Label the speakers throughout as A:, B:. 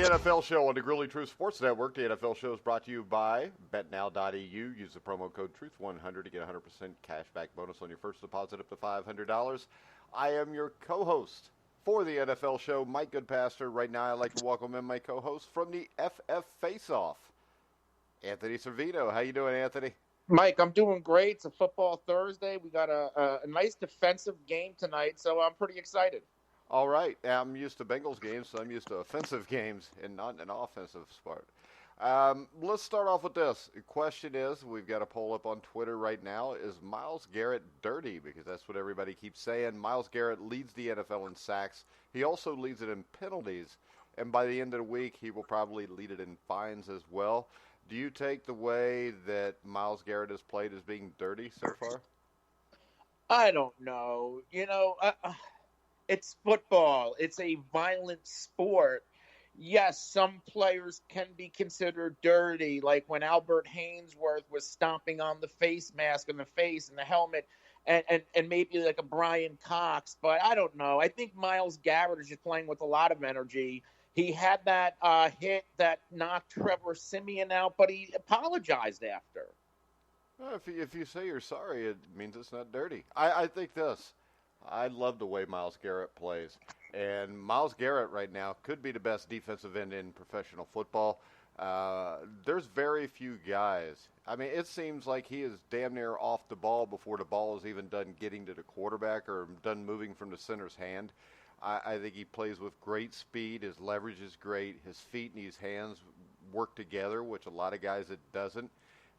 A: NFL Show on the Grilly Truth Sports Network. The NFL Show is brought to you by BetNow.eu. Use the promo code Truth100 to get a 100% cashback bonus on your first deposit up to $500. I am your co-host for the NFL Show, Mike Goodpaster. Right now, I'd like to welcome in my co-host from the FF Face-Off, Anthony Servino. How you doing, Anthony?
B: Mike, I'm doing great. It's a football Thursday. We got a nice defensive game tonight, so I'm pretty excited.
A: All right. I'm used to Bengals games, so I'm used to offensive games and not an offensive part. Let's start off with this. The question is, we've got a poll up on Twitter right now, is Myles Garrett dirty? Because that's what everybody keeps saying. Myles Garrett leads the NFL in sacks. He also leads it in penalties. And by the end of the week, he will probably lead it in fines as well. Do you take the way that Myles Garrett has played as being dirty so far?
B: I don't know. It's football. It's a violent sport. Yes, some players can be considered dirty, like when Albert Hainsworth was stomping on the face mask and the face and the helmet, and maybe like a Brian Cox. But I don't know. I think Myles Garrett is just playing with a lot of energy. He had that hit that knocked Trevor Siemian out, but he apologized after.
A: Well, if you say you're sorry, it means it's not dirty. I think this. I love the way Myles Garrett plays. And Myles Garrett right now could be the best defensive end in professional football. There's very few guys. I mean, it seems like he is damn near off the ball before the ball is even done getting to the quarterback or done moving from the center's hand. I think he plays with great speed. His leverage is great. His feet and his hands work together, which a lot of guys it doesn't.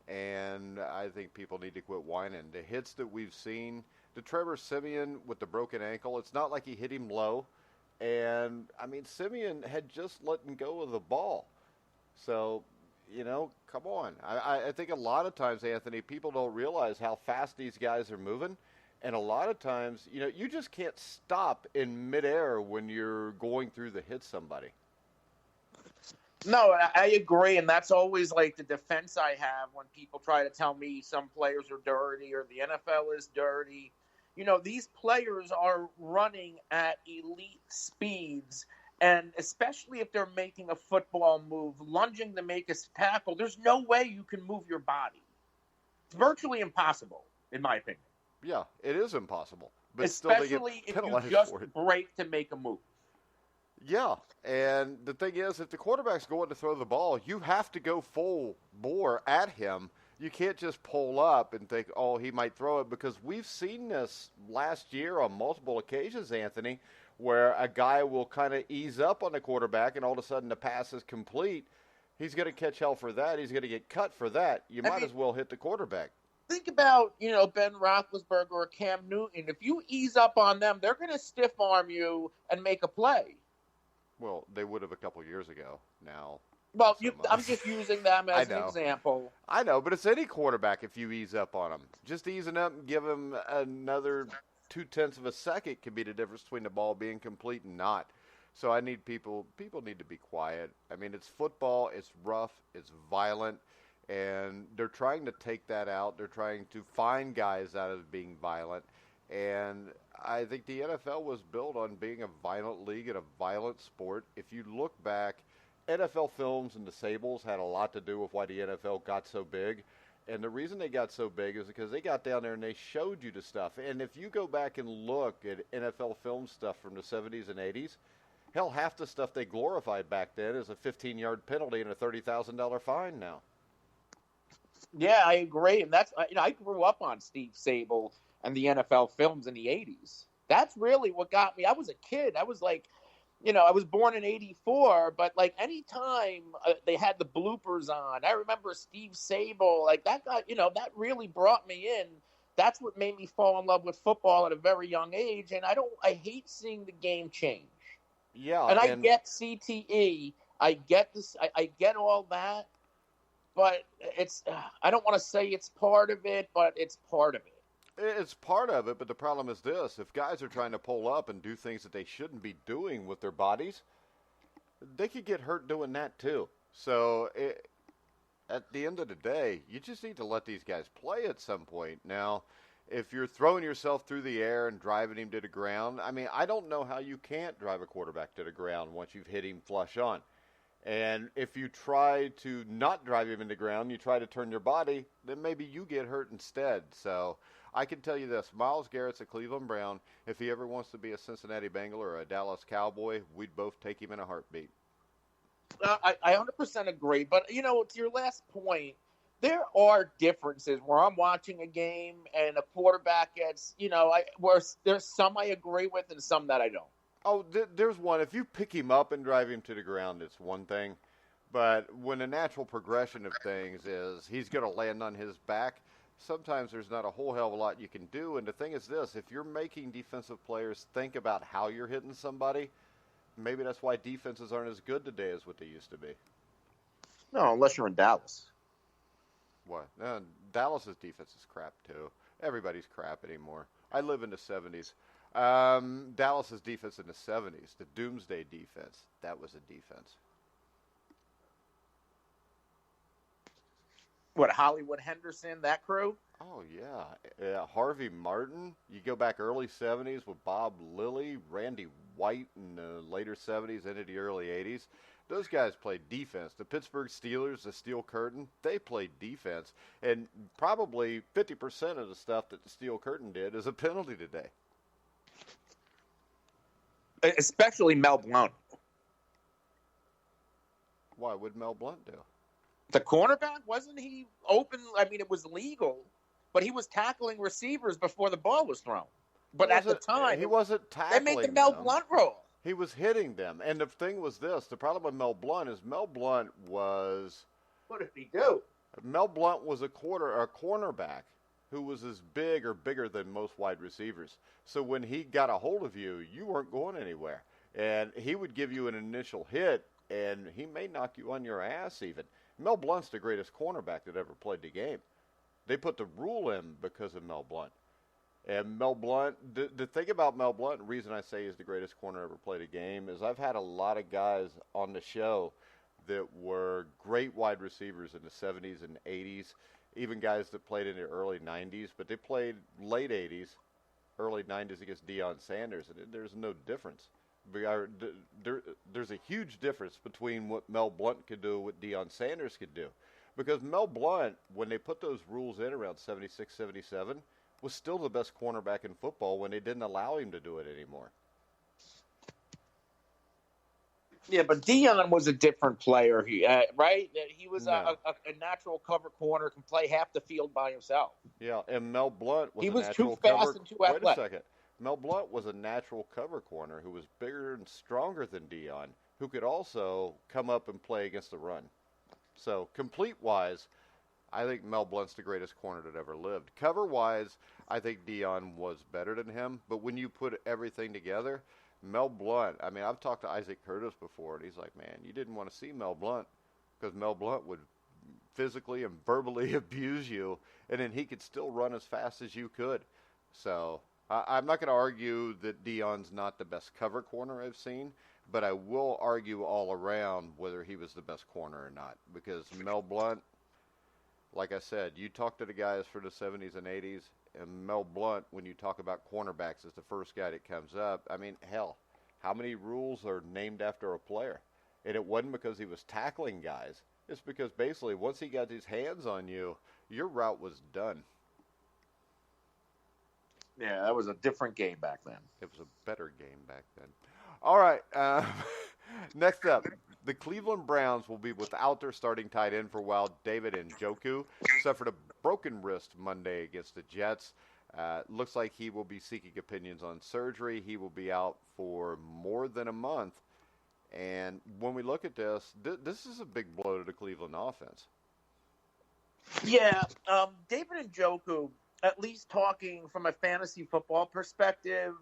A: And I think people need to quit whining. The hits that we've seen, the Trevor Siemian with the broken ankle, it's not like he hit him low. And, I mean, Siemian had just let him go of the ball. So, come on. I think a lot of times, Anthony, people don't realize how fast these guys are moving. And a lot of times, you just can't stop in midair when you're going through to hit somebody.
B: No, I agree, and that's always like the defense I have when people try to tell me some players are dirty or the NFL is dirty. These players are running at elite speeds, and especially if they're making a football move, lunging to make a tackle, there's no way you can move your body. It's virtually impossible, in my opinion.
A: Yeah, it is impossible. But
B: especially
A: still they get penalized
B: if you just
A: for it.
B: break to make a move.
A: Yeah, and the thing is, if the quarterback's going to throw the ball, you have to go full bore at him. You can't just pull up and think, oh, he might throw it, because we've seen this last year on multiple occasions, Anthony, where a guy will kind of ease up on the quarterback and all of a sudden the pass is complete. He's going to catch hell for that. He's going to get cut for that. You might as well hit the quarterback.
B: Think about, Ben Roethlisberger or Cam Newton. If you ease up on them, they're going to stiff arm you and make a play.
A: Well, they would have a couple years ago now.
B: Well, I'm just using them as an example.
A: I know, but it's any quarterback if you ease up on them. Just easing up and give them another 0.2 of a second can be the difference between the ball being complete and not. So I need people need to be quiet. I mean, it's football. It's rough. It's violent. And they're trying to take that out. They're trying to find guys out of being violent. And I think the NFL was built on being a violent league and a violent sport. If you look back, NFL Films and the Sables had a lot to do with why the NFL got so big. And the reason they got so big is because they got down there and they showed you the stuff. And if you go back and look at NFL film stuff from the 70s and 80s, hell, half the stuff they glorified back then is a 15-yard penalty and a $30,000 fine now.
B: Yeah, I agree. And that's, I grew up on Steve Sable and the NFL Films in the 80s. That's really what got me. I was a kid. I was like, I was born in 84, but like anytime they had the bloopers on, I remember Steve Sable, like that guy, that really brought me in. That's what made me fall in love with football at a very young age. And I hate seeing the game change.
A: Yeah.
B: And I get CTE. I get this. I get all that. But I don't want to say it's part of it, but it's part of it.
A: It's part of it, but the problem is this. If guys are trying to pull up and do things that they shouldn't be doing with their bodies, they could get hurt doing that too. So at the end of the day, you just need to let these guys play at some point. Now, if you're throwing yourself through the air and driving him to the ground, I mean, I don't know how you can't drive a quarterback to the ground once you've hit him flush on. And if you try to not drive him into the ground, you try to turn your body, then maybe you get hurt instead. So I can tell you this, Myles Garrett's a Cleveland Brown. If he ever wants to be a Cincinnati Bengal or a Dallas Cowboy, we'd both take him in a heartbeat.
B: I 100% agree. But, to your last point, there are differences where I'm watching a game and a quarterback gets, where there's some I agree with and some that I don't.
A: Oh, there's one. If you pick him up and drive him to the ground, it's one thing. But when the natural progression of things is he's going to land on his back, sometimes there's not a whole hell of a lot you can do. And the thing is this, if you're making defensive players think about how you're hitting somebody, maybe that's why defenses aren't as good today as what they used to be.
B: No, unless you're in Dallas.
A: What? Dallas's defense is crap, too. Everybody's crap anymore. I live in the 70s. Dallas's defense in the 70s, the Doomsday defense, that was a defense.
B: What, Hollywood Henderson, that crew?
A: Oh, yeah. Harvey Martin. You go back early 70s with Bob Lilly, Randy White in the later 70s into the early 80s. Those guys played defense. The Pittsburgh Steelers, the Steel Curtain, they played defense. And probably 50% of the stuff that the Steel Curtain did is a penalty today.
B: Especially Mel Blount.
A: Why would Mel Blount do?
B: The cornerback, wasn't he open? I mean, it was legal, but he was tackling receivers before the ball was thrown. But at the time,
A: he wasn't tackling
B: them. They made the Mel Blount rule.
A: He was hitting them. And the thing was this, the problem with Mel Blount is Mel Blount was...
B: What did he do?
A: Mel Blount was a cornerback who was as big or bigger than most wide receivers. So when he got a hold of you, you weren't going anywhere. And he would give you an initial hit, and he may knock you on your ass even. Mel Blount's the greatest cornerback that ever played the game. They put the rule in because of Mel Blount. And Mel Blount, the thing about Mel Blount, the reason I say he's the greatest corner ever played a game, is I've had a lot of guys on the show that were great wide receivers in the 70s and 80s, even guys that played in the early 90s, but they played late 80s, early 90s against Deion Sanders, and there's no difference. There's a huge difference between what Mel Blount could do and what Deion Sanders could do. Because Mel Blount, when they put those rules in around 76, 77, was still the best cornerback in football when they didn't allow him to do it anymore.
B: Yeah, but Deion was a different player, right? He was a natural cover corner, can play half the field by himself.
A: Yeah, and Mel Blount was
B: he
A: a
B: was
A: natural
B: too fast
A: cover.
B: and too athletic.
A: Wait a second. Mel Blount was a natural cover corner who was bigger and stronger than Deion, who could also come up and play against the run. So, complete-wise, I think Mel Blount's the greatest corner that ever lived. Cover-wise, I think Deion was better than him, but when you put everything together, Mel Blount, I mean, I've talked to Isaac Curtis before, and he's like, man, you didn't want to see Mel Blount because Mel Blount would physically and verbally abuse you, and then he could still run as fast as you could. So I'm not going to argue that Deion's not the best cover corner I've seen, but I will argue all around whether he was the best corner or not, because Mel Blount, like I said, you talk to the guys for the 70s and 80s, and Mel Blount, when you talk about cornerbacks, is the first guy that comes up. I mean, hell, how many rules are named after a player? And it wasn't because he was tackling guys. It's because basically once he got his hands on you, your route was done.
B: Yeah, that was a different game back then.
A: It was a better game back then. All right, next up, the Cleveland Browns will be without their starting tight end for a while. David Njoku suffered a broken wrist Monday against the Jets. Looks like he will be seeking opinions on surgery. He will be out for more than a month. And when we look at this, this is a big blow to the Cleveland offense.
B: Yeah, David Njoku, at least talking from a fantasy football perspective,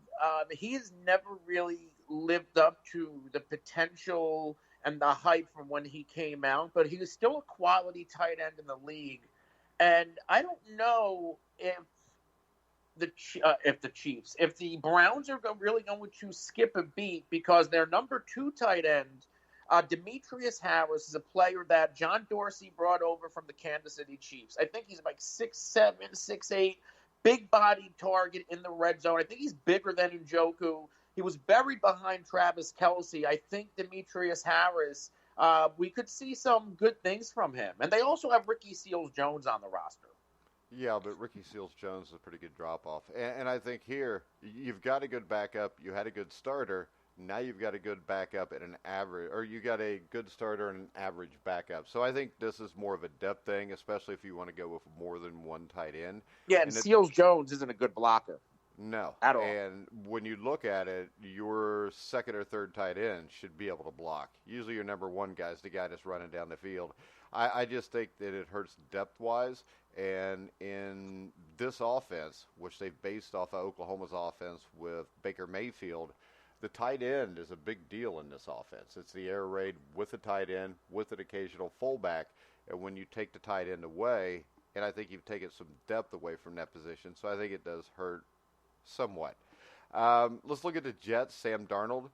B: he's never really lived up to the potential and the hype from when he came out, but he was still a quality tight end in the league. And I don't know if the Browns are really going to skip a beat because their number 2 tight end, Demetrius Harris, is a player that John Dorsey brought over from the Kansas City Chiefs. I think he's like 6'7", 6'8", big-bodied target in the red zone. I think he's bigger than Njoku. He was buried behind Travis Kelce. I think Demetrius Harris we could see some good things from him. And they also have Ricky Seals-Jones on the roster.
A: Yeah, but Ricky Seals-Jones is a pretty good drop-off. And I think here, you've got a good backup. You had a good starter. Now you've got a good backup and an average, or you got a good starter and an average backup. So I think this is more of a depth thing, especially if you want to go with more than one tight end.
B: Yeah, and Seals-Jones isn't a good blocker.
A: No.
B: At all.
A: And when you look at it, your second or third tight end should be able to block. Usually your number one guy is the guy that's running down the field. I just think that it hurts depth-wise. And in this offense, which they've based off of Oklahoma's offense with Baker Mayfield, the tight end is a big deal in this offense. It's the air raid with the tight end, with an occasional fullback. And when you take the tight end away, and I think you've taken some depth away from that position, so I think it does hurt somewhat. Let's look at the Jets, Sam Darnold.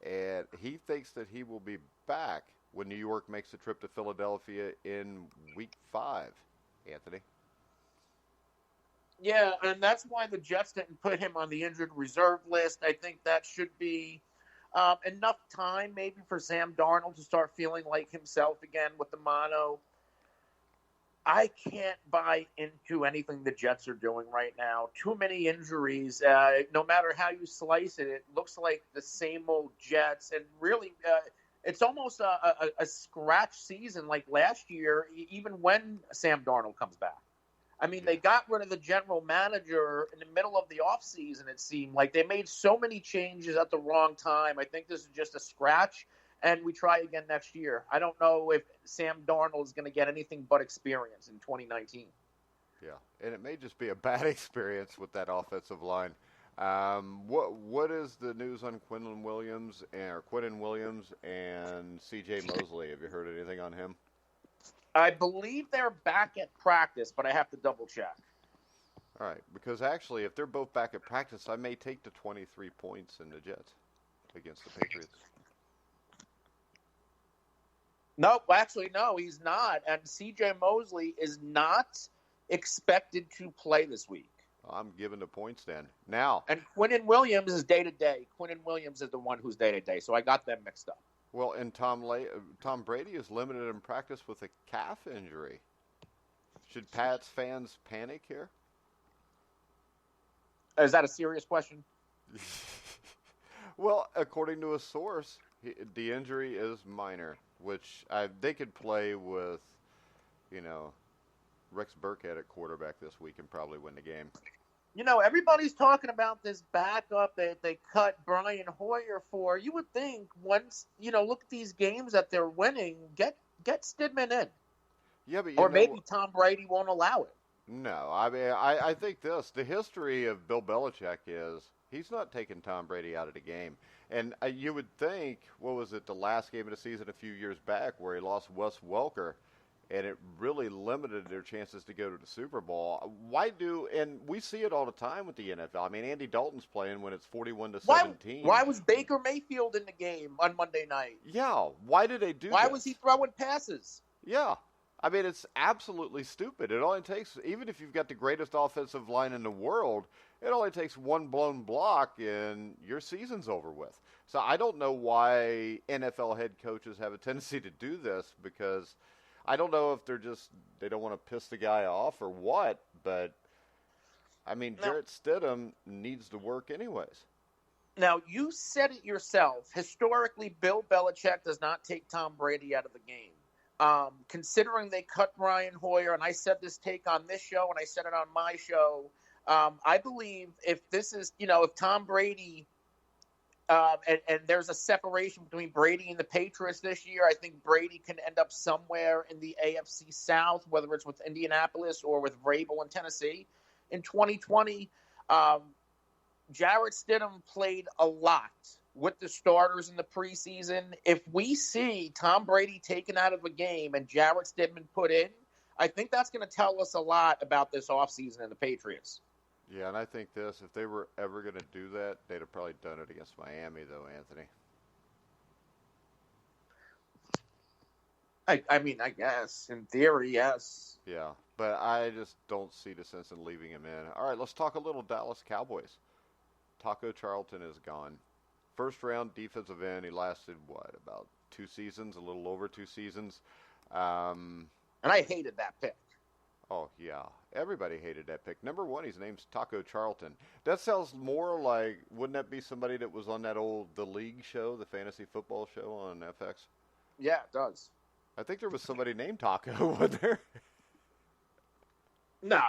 A: And he thinks that he will be back when New York makes the trip to Philadelphia in Week 5. Anthony?
B: Yeah, and that's why the Jets didn't put him on the injured reserve list. I think that should be enough time maybe for Sam Darnold to start feeling like himself again with the mono. I can't buy into anything the Jets are doing right now. Too many injuries. No matter how you slice it, it looks like the same old Jets. And really, it's almost a scratch season like last year, even when Sam Darnold comes back. I mean, they got rid of the general manager in the middle of the offseason, it seemed like. They made so many changes at the wrong time. I think this is just a scratch, and we try again next year. I don't know if Sam Darnold is going to get anything but experience in 2019.
A: Yeah, and it may just be a bad experience with that offensive line. What is the news on Quinnen Williams and C.J. Mosley? Have you heard anything on him?
B: I believe they're back at practice, but I have to double check.
A: All right, because actually, if they're both back at practice, I may take the 23 points in the Jets against the Patriots.
B: No, actually, no, he's not. And C.J. Mosley is not expected to play this week.
A: I'm giving the points then. Now.
B: And Quinnen Williams is day-to-day. Quinnen Williams is the one who's day-to-day, so I got them mixed up.
A: Well, and Tom Brady is limited in practice with a calf injury. Should Pats fans panic here?
B: Is that a serious question?
A: Well, according to a source, the injury is minor, which they could play with, Rex Burkhead at quarterback this week and probably win the game.
B: Everybody's talking about this backup that they cut Brian Hoyer for. You would think once, look at these games that they're winning, get Stidman in.
A: Yeah, but
B: or maybe Tom Brady won't allow it.
A: No, I mean, I think the history of Bill Belichick is he's not taking Tom Brady out of the game. And you would think, what was it, the last game of the season a few years back where he lost Wes Welker, and it really limited their chances to go to the Super Bowl. And we see it all the time with the NFL. I mean, Andy Dalton's playing when it's 41-17.
B: Why was Baker Mayfield in the game on Monday night?
A: Yeah, why did they do that?
B: Why was he throwing passes?
A: Yeah. I mean, it's absolutely stupid. It only takes, even if you've got the greatest offensive line in the world, it only takes one blown block and your season's over with. So I don't know why NFL head coaches have a tendency to do this, because I don't know if they don't want to piss the guy off or what, but I mean, Jarrett Stidham needs to work anyways.
B: Now, you said it yourself. Historically, Bill Belichick does not take Tom Brady out of the game. Considering they cut Brian Hoyer, and I said this take on this show, and I said it on my show, I believe if this is, if Tom Brady, and there's a separation between Brady and the Patriots this year, I think Brady can end up somewhere in the AFC South, whether it's with Indianapolis or with Vrabel in Tennessee. In 2020, Jarrett Stidham played a lot with the starters in the preseason. If we see Tom Brady taken out of a game and Jarrett Stidham put in, I think that's going to tell us a lot about this offseason in the Patriots.
A: Yeah, and I think if they were ever going to do that, they'd have probably done it against Miami, though, Anthony.
B: I mean, I guess. In theory, yes.
A: Yeah, but I just don't see the sense in leaving him in. All right, let's talk a little Dallas Cowboys. Taco Charlton is gone. First round defensive end, he lasted, about 2 seasons, a little over 2 seasons.
B: And I hated that pick.
A: Oh, yeah. Everybody hated that pick. Number 1, his name's Taco Charlton. That sounds more like, wouldn't that be somebody that was on that old The League show, the fantasy football show on FX?
B: Yeah, it does.
A: I think there was somebody named Taco, wasn't there?
B: No,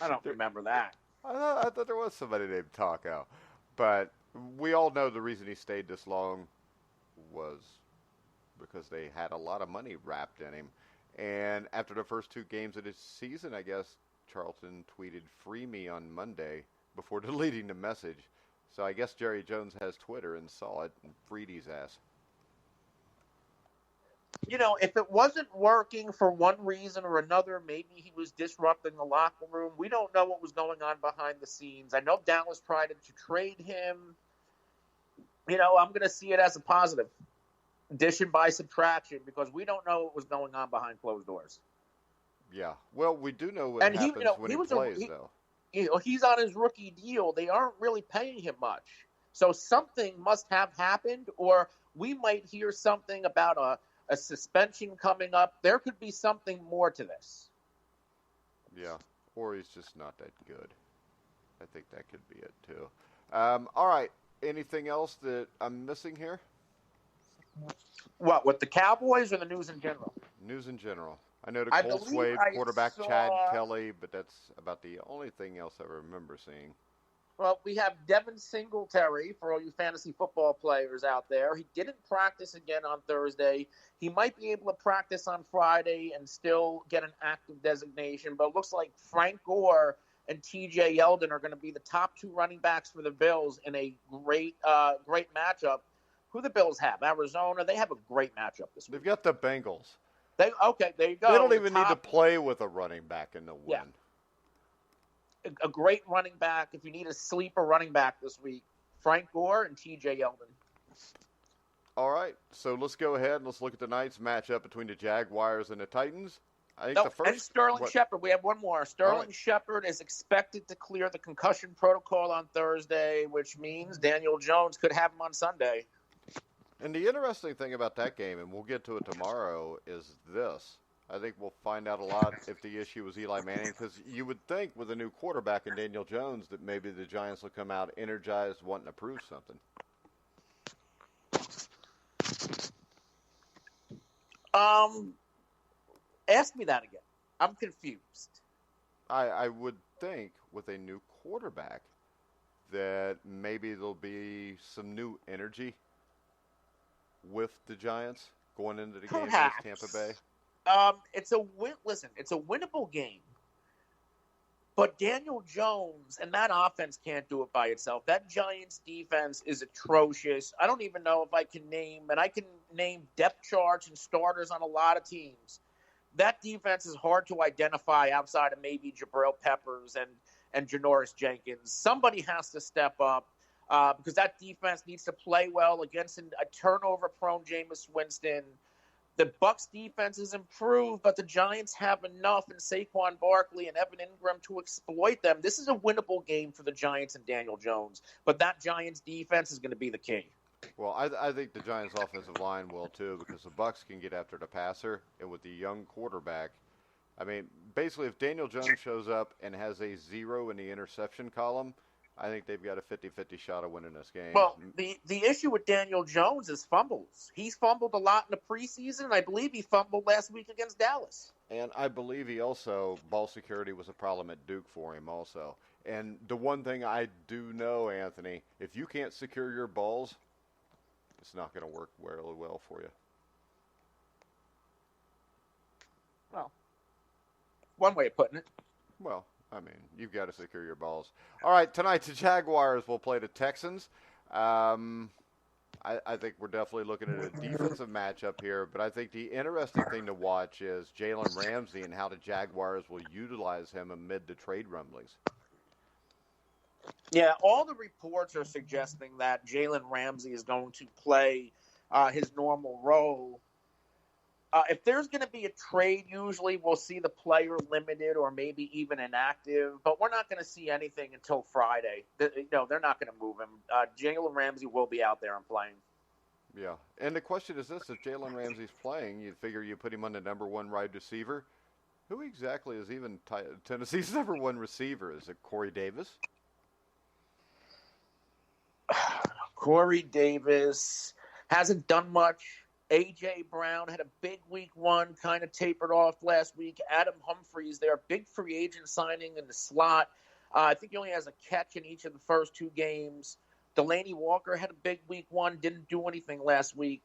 B: I don't remember that.
A: I thought there was somebody named Taco. But we all know the reason he stayed this long was because they had a lot of money wrapped in him. And after the first 2 games of this season, I guess, Charlton tweeted, "Free me" on Monday before deleting the message. So I guess Jerry Jones has Twitter and saw it and freed his ass.
B: You know, if it wasn't working for one reason or another, maybe he was disrupting the locker room. We don't know what was going on behind the scenes. I know Dallas tried to trade him. You know, I'm going to see it as a positive. Addition by subtraction, because we don't know what was going on behind closed doors.
A: Yeah. Well, we do know what happens when he plays, though.
B: You know, he's on his rookie deal. They aren't really paying him much. So something must have happened, or we might hear something about a suspension coming up. There could be something more to this.
A: Yeah. Or he's just not that good. I think that could be it, too. All right. Anything else that I'm missing here?
B: What, with the Cowboys or the news in general?
A: News in general. I know the Colts waived quarterback Chad Kelly, but that's about the only thing else I remember seeing.
B: Well, we have Devin Singletary for all you fantasy football players out there. He didn't practice again on Thursday. He might be able to practice on Friday and still get an active designation, but it looks like Frank Gore and TJ Yeldon are going to be the top 2 running backs for the Bills in a great matchup. Who the Bills have? Arizona. They have a great matchup this week.
A: They've got the Bengals.
B: Okay, there you go.
A: They don't even need to play with a running back in the win.
B: Yeah. A great running back. If you need a sleeper running back this week, Frank Gore and TJ Yeldon.
A: All right, so let's go ahead and let's look at tonight's matchup between the Jaguars and the Titans. I think
B: and Sterling Shepard. We have one more. Sterling Shepard is expected to clear the concussion protocol on Thursday, which means Daniel Jones could have him on Sunday.
A: And the interesting thing about that game, and we'll get to it tomorrow, is this. I think we'll find out a lot if the issue was Eli Manning, because you would think with a new quarterback in Daniel Jones that maybe the Giants will come out energized, wanting to prove something.
B: Ask me that again. I'm confused.
A: I would think with a new quarterback that maybe there'll be some new energy with the Giants going into the game against Tampa Bay.
B: It's a win. Listen, it's a winnable game. But Daniel Jones and that offense can't do it by itself. That Giants defense is atrocious. I don't even know if I can name depth charts and starters on a lot of teams. That defense is hard to identify outside of maybe Jabril Peppers and Janoris Jenkins. Somebody has to step up because that defense needs to play well against a turnover-prone Jameis Winston. The Bucs defense is improved, but the Giants have enough in Saquon Barkley and Evan Ingram to exploit them. This is a winnable game for the Giants and Daniel Jones, but that Giants defense is going to be the key.
A: Well, I think the Giants' offensive line will too, because the Bucs can get after the passer, and with the young quarterback, I mean, basically, if Daniel Jones shows up and has a 0 in the interception column, I think they've got a 50-50 shot of winning this game.
B: Well, the issue with Daniel Jones is fumbles. He's fumbled a lot in the preseason, and I believe he fumbled last week against Dallas.
A: And I believe he also, ball security was a problem at Duke for him also. And the one thing I do know, Anthony, if you can't secure your balls, it's not going to work really well for you.
B: Well, one way of putting it.
A: Well, I mean, you've got to secure your balls. All right, tonight the Jaguars will play the Texans. I think we're definitely looking at a defensive matchup here, but I think the interesting thing to watch is Jalen Ramsey and how the Jaguars will utilize him amid the trade rumblings.
B: Yeah, all the reports are suggesting that Jalen Ramsey is going to play his normal role. If there's going to be a trade, usually we'll see the player limited or maybe even inactive, but we're not going to see anything until Friday. No, they're not going to move him. Jalen Ramsey will be out there and playing.
A: Yeah. And the question is this: if Jalen Ramsey's playing, you figure you put him on the number one wide receiver. Who exactly is even Tennessee's number one receiver? Is it Corey Davis?
B: Corey Davis hasn't done much. A.J. Brown had a big week one, kind of tapered off last week. Adam Humphries, their big free agent signing in the slot. I think he only has a catch in each of the first two games. Delaney Walker had a big week one, didn't do anything last week.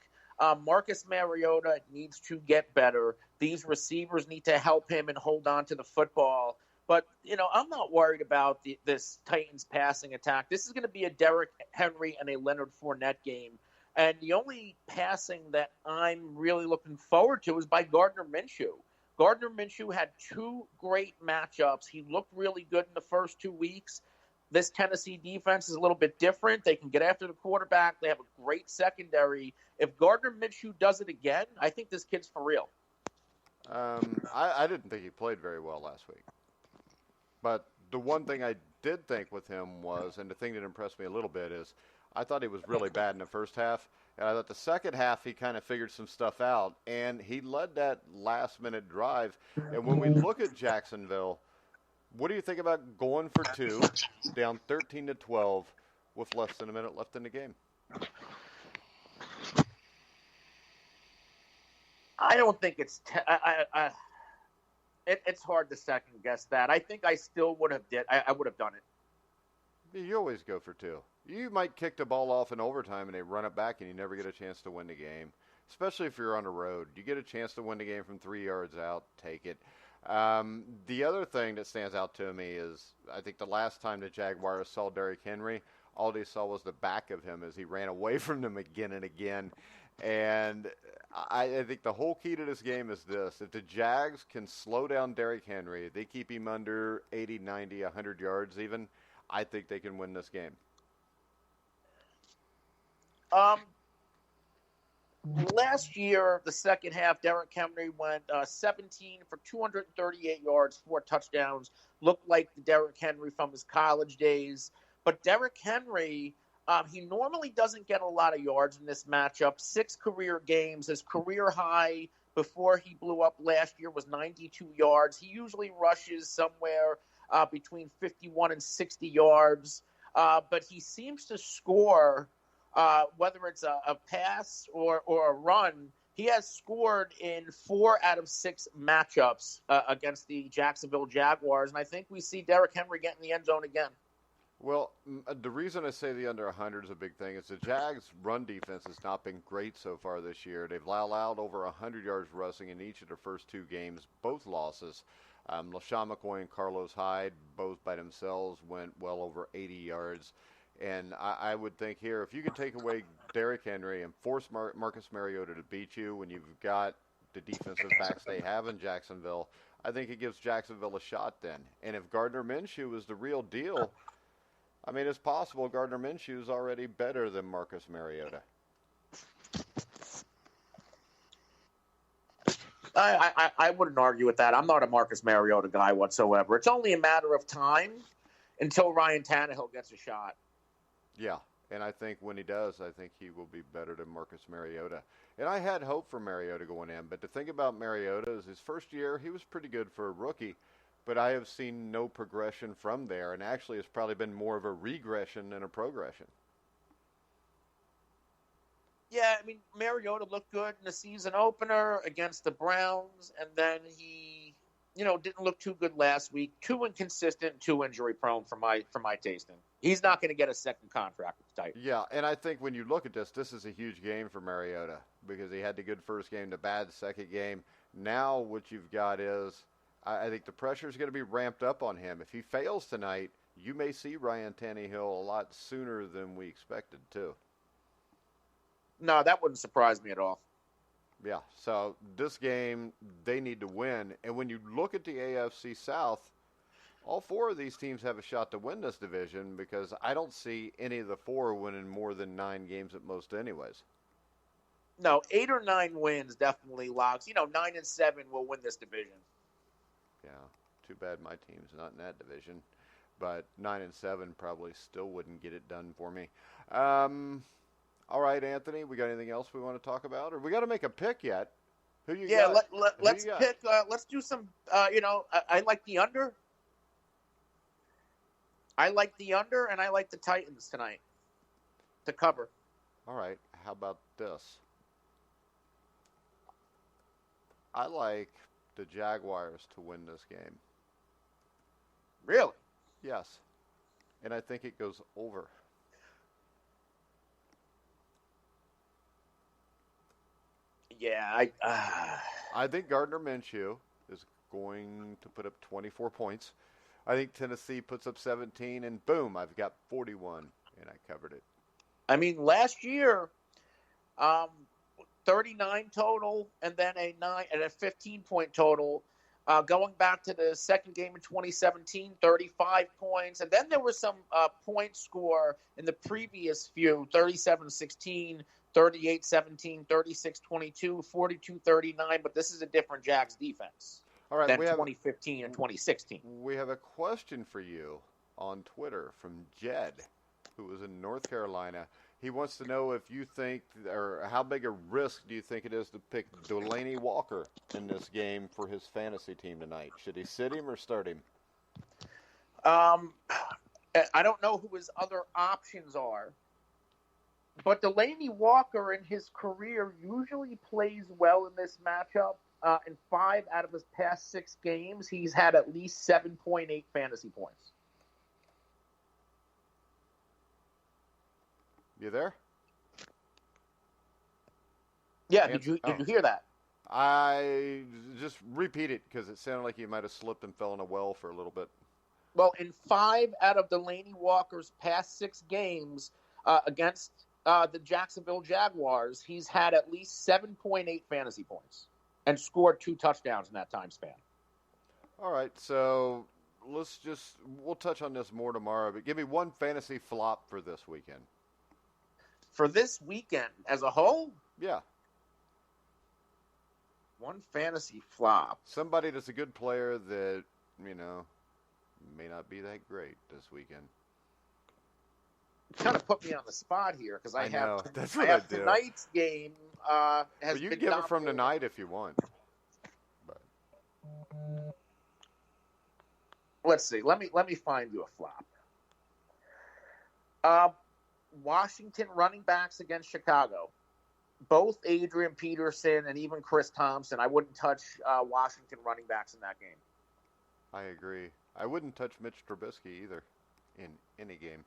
B: Marcus Mariota needs to get better. These receivers need to help him and hold on to the football. But, I'm not worried about this Titans passing attack. This is going to be a Derrick Henry and a Leonard Fournette game. And the only passing that I'm really looking forward to is by Gardner Minshew. Gardner Minshew had two great matchups. He looked really good in the first 2 weeks. This Tennessee defense is a little bit different. They can get after the quarterback. They have a great secondary. If Gardner Minshew does it again, I think this kid's for real.
A: I didn't think he played very well last week. But the one thing I did think with him was, and the thing that impressed me a little bit is, I thought he was really bad in the first half. And I thought the second half he kind of figured some stuff out. And he led that last-minute drive. And when we look at Jacksonville, what do you think about going for two, down 13-12, with less than a minute left in the game?
B: I don't think it's it's hard to second guess that. I think I still would have I would have done it.
A: You always go for two. You might kick the ball off in overtime and they run it back and you never get a chance to win the game, especially if you're on the road. You get a chance to win the game from 3 yards out, take it. The other thing that stands out to me is I think the last time the Jaguars saw Derrick Henry, all they saw was the back of him as he ran away from them again and again. And I think the whole key to this game is this. If the Jags can slow down Derrick Henry, they keep him under 80, 90, 100 yards even, I think they can win this game.
B: Last year, the second half, Derrick Henry went 17 for 238 yards, 4 touchdowns. Looked like the Derrick Henry from his college days. But Derrick Henry, he normally doesn't get a lot of yards in this matchup. 6 career games. His career high before he blew up last year was 92 yards. He usually rushes somewhere between 51 and 60 yards. But he seems to score, whether it's a pass or a run. He has scored in 4 out of 6 matchups against the Jacksonville Jaguars. And I think we see Derrick Henry get in the end zone again.
A: Well, the reason I say the under 100 is a big thing is the Jags' run defense has not been great so far this year. They've allowed over 100 yards rushing in each of their first 2 games, both losses. LaShawn McCoy and Carlos Hyde, both by themselves, went well over 80 yards. And I would think here, if you could take away Derrick Henry and force Marcus Mariota to beat you when you've got the defensive backs they have in Jacksonville, I think it gives Jacksonville a shot then. And if Gardner Minshew is the real deal, I mean, it's possible Gardner Minshew is already better than Marcus Mariota.
B: I wouldn't argue with that. I'm not a Marcus Mariota guy whatsoever. It's only a matter of time until Ryan Tannehill gets a shot.
A: Yeah, and I think when he does, I think he will be better than Marcus Mariota. And I had hope for Mariota going in, but the thing about Mariota is his first year, he was pretty good for a rookie, but I have seen no progression from there, and actually it's probably been more of a regression than a progression.
B: Yeah, I mean, Mariota looked good in the season opener against the Browns, and then he, didn't look too good last week. Too inconsistent, too injury prone for my tasting. He's not going to get a second contract with the Titans.
A: Yeah, and I think when you look at this is a huge game for Mariota because he had the good first game, the bad second game. Now what you've got is, I think the pressure is going to be ramped up on him. If he fails tonight, you may see Ryan Tannehill a lot sooner than we expected, too.
B: No, that wouldn't surprise me at all.
A: Yeah, so this game, they need to win. And when you look at the AFC South, all 4 of these teams have a shot to win this division because I don't see any of the 4 winning more than 9 games at most anyways.
B: No, 8 or 9 wins definitely locks. 9 and 7 will win this division.
A: Yeah, too bad my team's not in that division. But 9 and 7 probably still wouldn't get it done for me. All right, Anthony, we got anything else we want to talk about? Or we got to make a pick yet? Who you
B: Yeah,
A: got?
B: let's pick. Let's do some. I like the under. I like the under, and I like the Titans tonight to cover.
A: All right, how about this? I like the Jaguars to win this game.
B: Really?
A: Yes. And I think it goes over.
B: Yeah,
A: I think Gardner Minshew is going to put up 24 points. I think Tennessee puts up 17, and boom, I've got 41, and I covered it.
B: I mean, last year, 39 total, and then a 15-point total. Going back to the second game in 2017, 35 points, and then there was some point score in the previous few: 37-16, 38-17, 36-22, 42-39. But this is a different Jags defense.
A: All right,
B: than 2015 and 2016.
A: We have a question for you on Twitter from Jed, who is in North Carolina. He wants to know if you think, or how big a risk do you think it is to pick Delaney Walker in this game for his fantasy team tonight? Should he sit him or start him?
B: I don't know who his other options are, but Delaney Walker in his career usually plays well in this matchup. In 5 out of his past 6 games, he's had at least 7.8 fantasy points.
A: You there?
B: Yeah, did you hear that?
A: I just repeat it because it sounded like you might have slipped and fell in a well for a little bit.
B: Well, in 5 out of Delaney Walker's past 6 games against the Jacksonville Jaguars, he's had at least 7.8 fantasy points and scored 2 touchdowns in that time span.
A: All right, so we'll touch on this more tomorrow, but give me one fantasy flop for this weekend.
B: For this weekend as a whole?
A: Yeah.
B: One fantasy flop.
A: Somebody that's a good player that, may not be that great this weekend.
B: Kind of put me on the spot here because I have tonight's game has
A: but you
B: been
A: can give
B: dominated.
A: it from tonight if you want. But.
B: Let's see. Let me find you a flop. Washington running backs against Chicago. Both Adrian Peterson and even Chris Thompson. I wouldn't touch Washington running backs in that game.
A: I agree. I wouldn't touch Mitch Trubisky either in any game.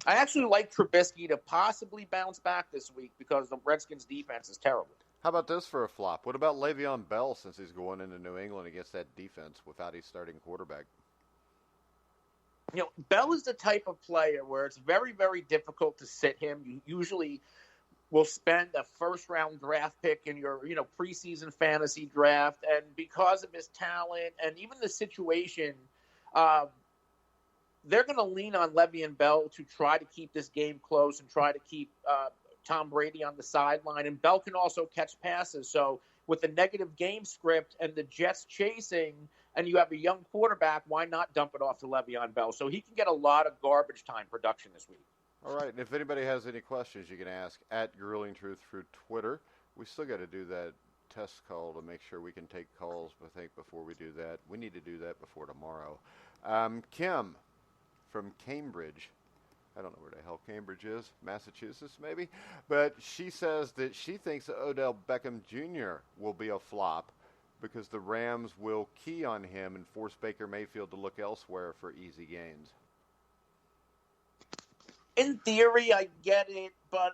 B: I actually like Trubisky to possibly bounce back this week because the Redskins' defense is terrible.
A: How about this for a flop? What about Le'Veon Bell since he's going into New England against that defense without his starting quarterback?
B: Bell is the type of player where it's very, very difficult to sit him. You usually will spend a first-round draft pick in your, preseason fantasy draft, and because of his talent and even the situation, they're going to lean on Le'Veon Bell to try to keep this game close and try to keep Tom Brady on the sideline. And Bell can also catch passes. So with a negative game script and the Jets chasing, and you have a young quarterback, why not dump it off to Le'Veon Bell? So he can get a lot of garbage time production this week.
A: All right, and if anybody has any questions, you can ask at Grilling Truth through Twitter. We still got to do that test call to make sure we can take calls, I think, before we do that. We need to do that before tomorrow. Kim from Cambridge. I don't know where the hell Cambridge is. Massachusetts, maybe? But she says that she thinks Odell Beckham Jr. will be a flop because the Rams will key on him and force Baker Mayfield to look elsewhere for easy gains.
B: In theory, I get it, but,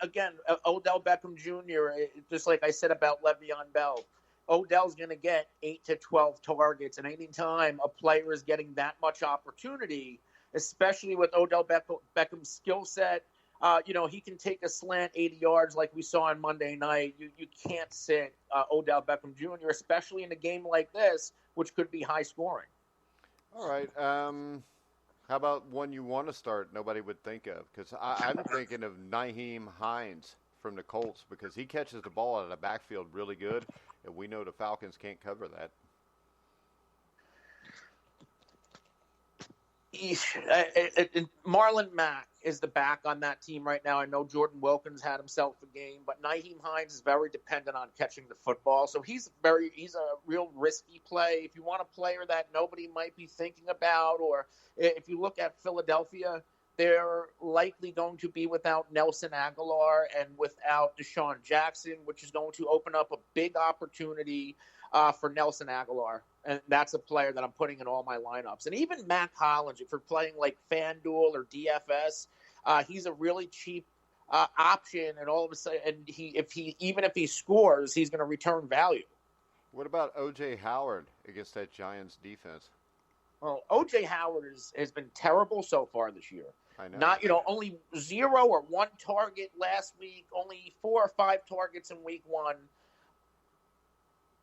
B: again, Odell Beckham Jr., just like I said about Le'Veon Bell, Odell's going to get 8 to 12 targets, and any time a player is getting that much opportunity, especially with Odell Beckham's skill set, he can take a slant 80 yards like we saw on Monday night. You can't sit Odell Beckham Jr., especially in a game like this, which could be high scoring.
A: All right. How about one you want to start nobody would think of? Because I'm thinking of Nyheim Hines from the Colts because he catches the ball out of the backfield really good, and we know the Falcons can't cover that.
B: Marlon Mack is the back on that team right now. I know Jordan Wilkins had himself a game, but Nyheim Hines is very dependent on catching the football. So he's a real risky play. If you want a player that nobody might be thinking about, or if you look at Philadelphia, they're likely going to be without Nelson Aguilar and without Deshaun Jackson, which is going to open up a big opportunity for Nelson Aguilar. And that's a player that I'm putting in all my lineups. And even Matt Collins, if you're playing like FanDuel or DFS, he's a really cheap option. And all of a sudden, if he scores, he's going to return value.
A: What about O.J. Howard against that Giants defense?
B: Well, O.J. Howard has been terrible so far this year.
A: I know.
B: Only 0 or 1 target last week, only 4 or 5 targets in week 1.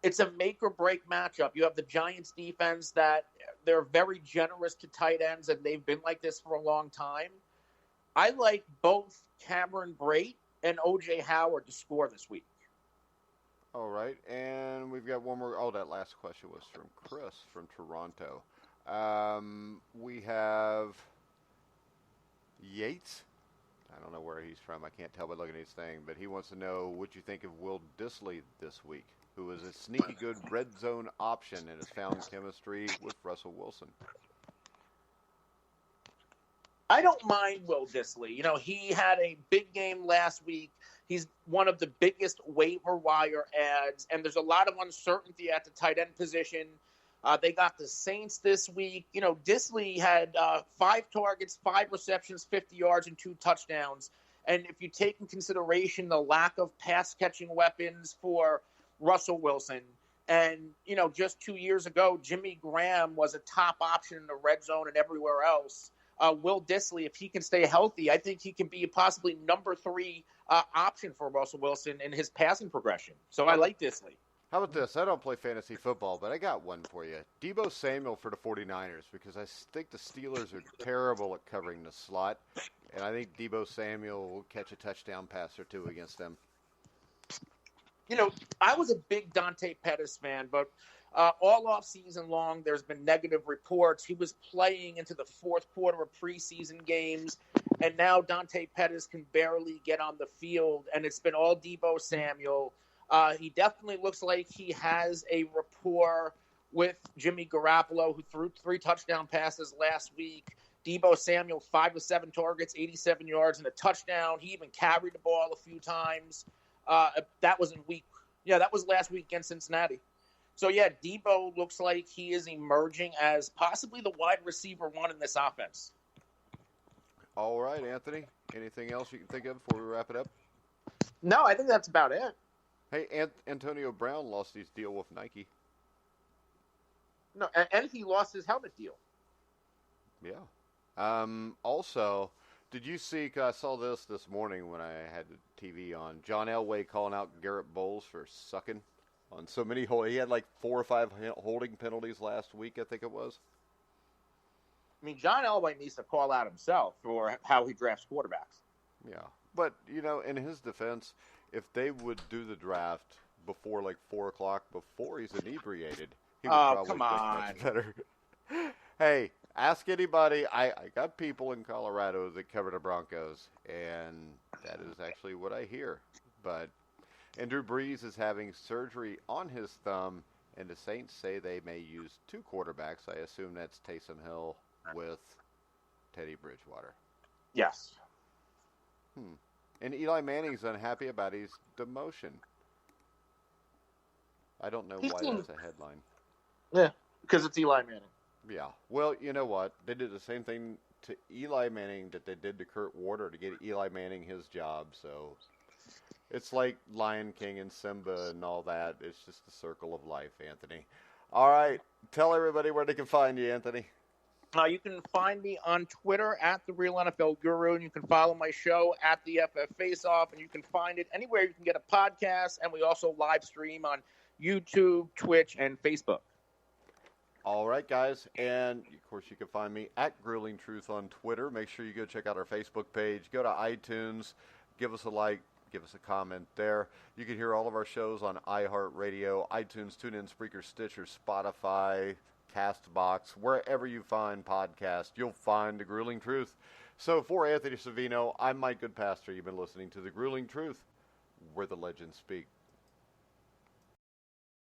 B: It's a make-or-break matchup. You have the Giants defense that they're very generous to tight ends, and they've been like this for a long time. I like both Cameron Brate and O.J. Howard to score this week.
A: All right, and we've got one more. Oh, that last question was from Chris from Toronto. We have Yates. I don't know where he's from. I can't tell by looking at his thing, but he wants to know what you think of Will Dissly this week, who is a sneaky good red zone option and has found chemistry with Russell Wilson.
B: I don't mind Will Dissly. He had a big game last week. He's one of the biggest waiver wire ads, and there's a lot of uncertainty at the tight end position. They got the Saints this week. Dissly had 5 targets, 5 receptions, 50 yards, and 2 touchdowns. And if you take in consideration the lack of pass-catching weapons for Russell Wilson, and, just 2 years ago, Jimmy Graham was a top option in the red zone and everywhere else. Will Dissly, if he can stay healthy, I think he can be possibly number 3 option for Russell Wilson in his passing progression. So I like Dissly.
A: How about this? I don't play fantasy football, but I got one for you. Deebo Samuel for the 49ers, because I think the Steelers are terrible at covering the slot, and I think Deebo Samuel will catch a touchdown pass or 2 against them.
B: I was a big Dante Pettis fan, but all off season long, there's been negative reports. He was playing into the 4th quarter of preseason games, and now Dante Pettis can barely get on the field, and it's been all Deebo Samuel. He definitely looks like he has a rapport with Jimmy Garoppolo, who threw 3 touchdown passes last week. Deebo Samuel, 5 to 7 targets, 87 yards, and a touchdown. He even carried the ball a few times. That was last week against Cincinnati. So, yeah, Deebo looks like he is emerging as possibly the wide receiver 1 in this offense.
A: All right, Anthony. Anything else you can think of before we wrap it up?
B: No, I think that's about it.
A: Hey, Antonio Brown lost his deal with Nike.
B: No, and he lost his helmet deal.
A: Yeah. Also, did you see, 'cause I saw this morning when I had the TV on, John Elway calling out Garrett Bowles for sucking on so many he had like 4 or 5 holding penalties last week, I think it was.
B: I mean, John Elway needs to call out himself for how he drafts quarterbacks.
A: Yeah. But, in his defense, if they would do the draft before like 4 o'clock before he's inebriated, he would probably look much better. Hey, ask anybody. I got people in Colorado that cover the Broncos, and that is actually what I hear. But Drew Brees is having surgery on his thumb, and the Saints say they may use 2 quarterbacks. I assume that's Taysom Hill with Teddy Bridgewater.
B: Yes.
A: And Eli Manning's unhappy about his demotion. I don't know why that's a headline.
B: Yeah, because it's Eli Manning.
A: Yeah. Well, you know what? They did the same thing to Eli Manning that they did to Kurt Warner to get Eli Manning his job. So it's like Lion King and Simba and all that. It's just the circle of life, Anthony. All right. Tell everybody where they can find you, Anthony.
B: You can find me on Twitter at The Real NFL Guru, and you can follow my show at The FF Face Off, and you can find it anywhere you can get a podcast, and we also live stream on YouTube, Twitch, and Facebook.
A: All right, guys. And, of course, you can find me at Grilling Truth on Twitter. Make sure you go check out our Facebook page. Go to iTunes. Give us a like. Give us a comment there. You can hear all of our shows on iHeartRadio, iTunes, TuneIn, Spreaker, Stitcher, Spotify, CastBox, wherever you find podcasts, you'll find The Grueling Truth. So for Anthony Savino, I'm Mike Goodpaster. You've been listening to The Grueling Truth, where the legends speak.